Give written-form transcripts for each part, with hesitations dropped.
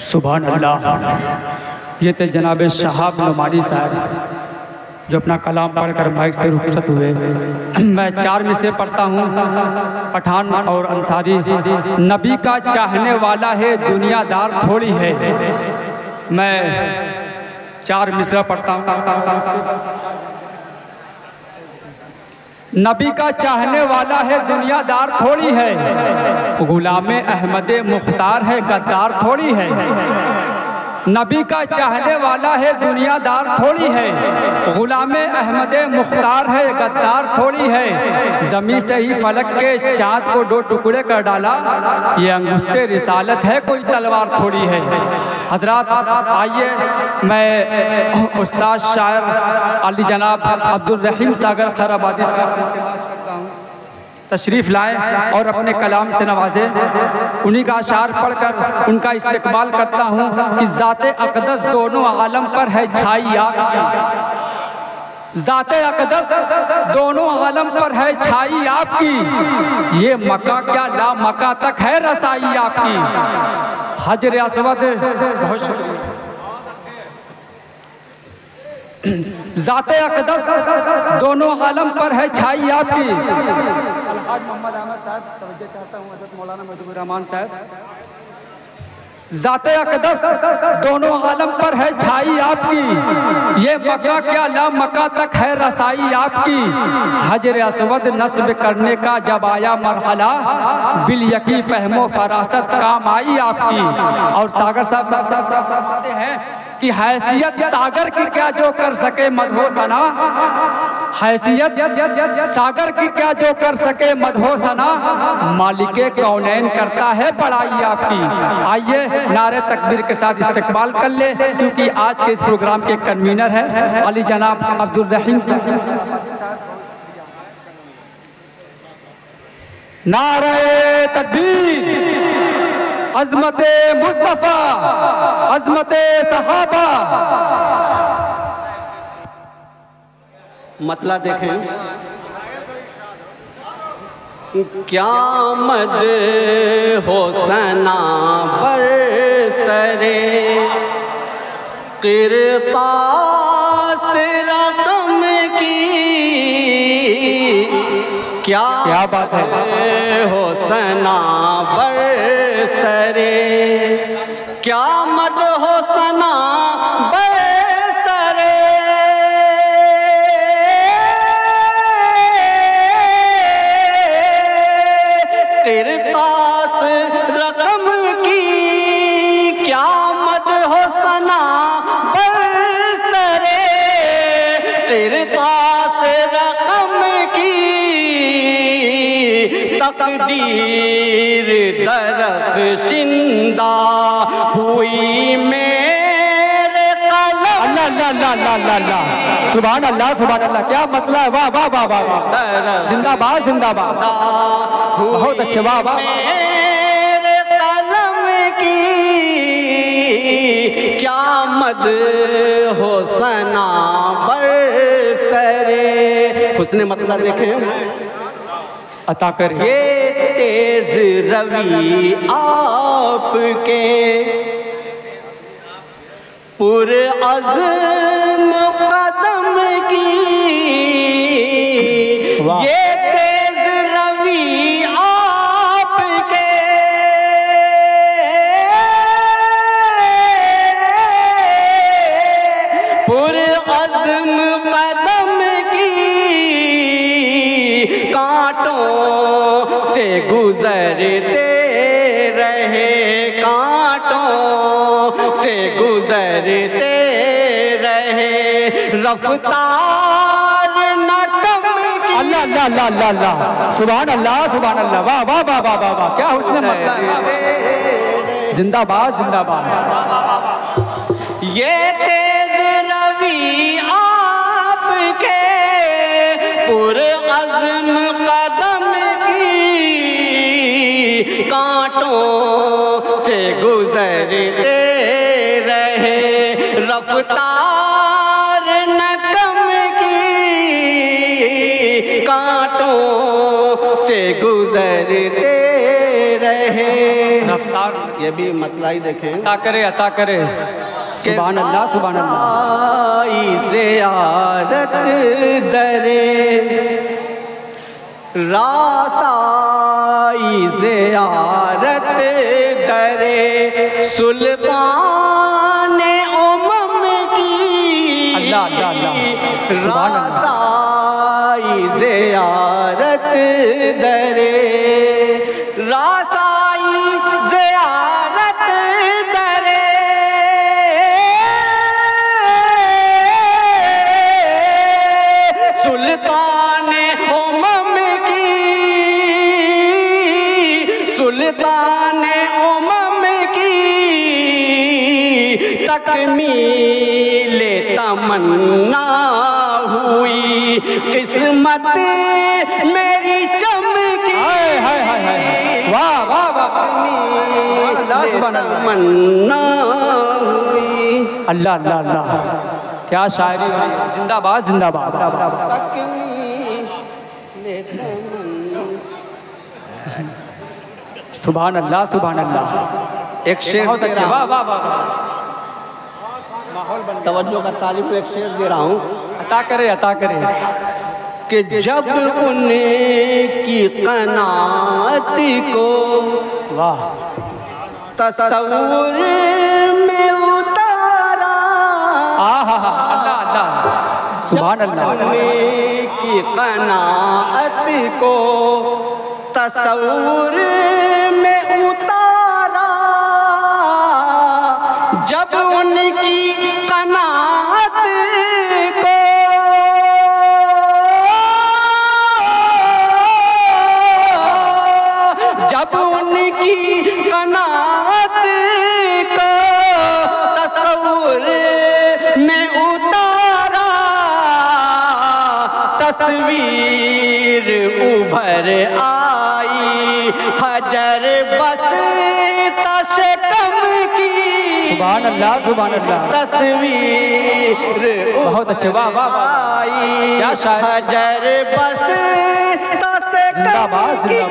सुभान अल्लाह। ये थे जनाब शहाब नुमानी साहब जो अपना कलाम पढ़कर माइक से रुखसत हुए। मैं 4 मिसरे पढ़ता हूँ, पठान और अंसारी। नबी का चाहने वाला है, दुनियादार थोड़ी है। मैं 4 मिसरा पढ़ता हूँ। नबी का चाहने वाला है, दुनियादार थोड़ी है। गुलामे अहमद मुख्तार है, गद्दार थोड़ी है। नबी का चाहने वाला है, दुनियादार थोड़ी है। गुलामे अहमद मुख्तार है, गद्दार थोड़ी है। ज़मीं से ही फलक के चाँद को 2 टुकड़े कर डाला, ये अंगुस्ते रिसालत है, कोई तलवार थोड़ी है। हजरात आइए, मैं उस्ताद शायर अली जनाब अब्दुल रहीम सागर खैराबादी साहब से इल्तिमास करता हूँ तशरीफ़ लाएँ और अपने कलाम से नवाजें। उन्हीं का अशार पढ़कर उनका इस्तेक़बाल करता हूँ कि ज़ाते अक़दस दोनों आलम पर है छाई आपकी। ज़ाते अक़दस दोनों आलम पर है छाई आपकी। ये मक्का क्या ला मक्का तक है रसाई आपकी। हजर असवद, बहुत शुक्रिया। ज़ाते अक़दस दोनों आलम पर है छाई आपकी। अलहाज मोहम्मद अहमद साहब तवज्जो चाहता हूँ, हज़रत मौलाना मुजीबुर रहमान साहब। ज़ाते अक़दस दोनों आलम पर है छाई आपकी। ये मक्का क्या ला मक्का तक है रसाई आपकी। हजर असवद नस्ब करने का जब आया मरहला, बिल यकी फहमो फरासत काम आई आपकी। और सागर साहब फरमाते हैं कि हैसियत सागर की क्या जो कर सके मदहो सना। हैसियत सागर की क्या जो कर सके मदहो सना। मालिके कौनैन करता है बड़ाई आपकी। आइए नारे तकबीर के साथ इस्तेक़बाल कर ले, क्योंकि आज के इस प्रोग्राम के कन्वीनर है अली जनाब अब्दुल रहीम। नारे तकबीर, अज़मते मुस्तफ़ा, अज़मते सहाबा। मतला देखें, क्या मद हो सना बरसरे क़िरतास रक़म की। क्या बात है। हो सना बरसरे, क्या मद हो सना बरसरे क़िरतास रक़म की। क्या मद हो सना बरसरे क़िरतास रक़म की। तकदीर दरख़्शिंदा हुई मेरे कलम। अल्लाह सुभान अल्लाह सुभान अल्लाह। क्या मतलब, वाह वाह वाह वाह वाह, जिंदाबाद जिंदाबाद, बहुत अच्छे, वाह वाह। मेरे कलम की क्या मद हो सना बरसरे। हुस्ने मतलब देखें अता कर। ये तेज रवि आपके पुर अज़्म कदम की। ये तेज रवि आपके पुर अज़्म कदम की। कांटों से गुजरते रहे, कांटों से गुजरते रहे। रफ्तार न कम की। अल्लाह अल्लाह अल्लाह अल्लाह, सुभान अल्लाह सुभान अल्लाह, वाह वाह वाह वाह वाह वाह, क्या हुस्न मतलब है। जिंदाबाद जिंदाबाद। ये तेज रवि आपके पुर अज़्म कदम की। कांटों से गुजरते रहे, रफ्तार न कम की। कांटों से गुजरते रहे। रफ्तार, ये भी मतला ही देखें। अता करे, अता करे। सुभान अल्लाह, सुभान अल्लाह। ज़ियारत दरे रासाई ज़ियारत दरे सुल्तान उम्म की अल्लाह अल्लाह अल्लाह, सुभान अल्लाह। रासाई ज़ियारत दरे रासाई ज़ियारत दरे सुल्तान उम्म की सुल्तान उम्म की तकमील तमन्ना हुई किस्मत मेरी चमकी। हाय हाय हाय हाय, वाह वाह वाह, अल्लाह सुभान अल्लाह, तमन्ना हुई। अल्लाह अल्लाह अल्लाह, क्या शायरी है। जिंदाबाद जिंदाबाद। सुभान अल्लाह, सुभान अल्लाह। एक शेर बहुत अच्छे, वाह वाह वाह, तवज्जो का तालिब को एक शेर दे रहा हूँ अता करे, अता करे। कि जब उनकी क़नाअत को वाह, तसव्वुर में उतारा आहा हा, अल्लाह अल्लाह, सुभान अल्लाह। उनकी क़नाअत को तसव्वुर में उतारा जब उनकी क़नाअत को जब उनकी क़नाअत को तसव्वुर में उतारा तस्वीर उभर आई हजर बस तशकम की। सुभान अल्लाह, सुभान अल्लाह। तस्वीर बहुत अच्छे, वाह वाह वाह, क्या शायरी। हजर बस तशकम जिंदाबाद, की।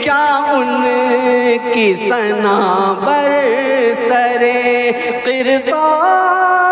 क्या उनकी सना बरसरे किरदार